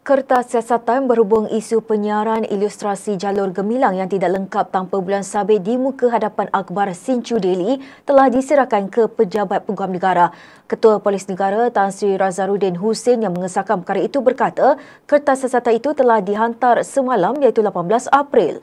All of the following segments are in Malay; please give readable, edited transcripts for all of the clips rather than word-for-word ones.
Kertas siasatan berhubung isu penyiaran ilustrasi jalur gemilang yang tidak lengkap tanpa bulan sabit di muka hadapan akhbar Sinchu Daily telah diserahkan ke Pejabat Peguam Negara. Ketua Polis Negara Tan Sri Razaruddin Hussein yang mengesahkan perkara itu berkata, kertas siasatan itu telah dihantar semalam iaitu 18 April.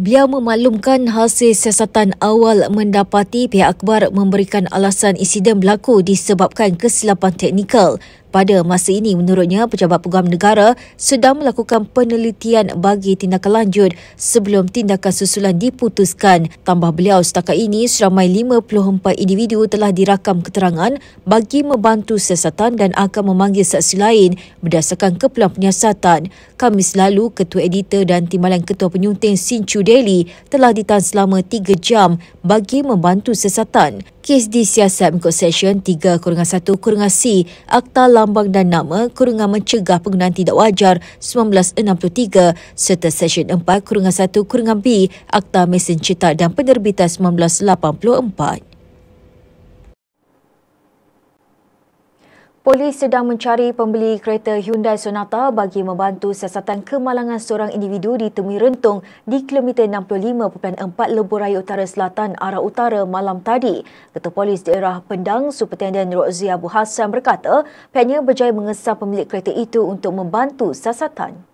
Beliau memaklumkan hasil siasatan awal mendapati pihak akhbar memberikan alasan insiden berlaku disebabkan kesilapan teknikal. Pada masa ini, menurutnya, Pejabat Peguam Negara sedang melakukan penelitian bagi tindakan lanjut sebelum tindakan susulan diputuskan. Tambah beliau, setakat ini seramai 54 individu telah dirakam keterangan bagi membantu siasatan dan akan memanggil saksi lain berdasarkan keperluan penyiasatan. Khamis lalu, Ketua Editor dan Timbalan Ketua Penyunting Sinchu Daily telah ditahan selama 3 jam bagi membantu siasatan. Kes disiasat mengikut Seksyen 3-1-C Akta Lambang dan Nama Mencegah Penggunaan Tidak Wajar 1963 serta Seksyen 4-1-B Akta Mesin Cetak dan Penerbitan 1984. Polis sedang mencari pembeli kereta Hyundai Sonata bagi membantu siasatan kemalangan seorang individu ditemui rentung di kilometer 65.4 Lebuh Raya Utara Selatan arah utara malam tadi. Ketua Polis Daerah Pendang Superintendent Rozi Abu Hassan berkata, pihaknya berjaya mengesah pemilik kereta itu untuk membantu siasatan.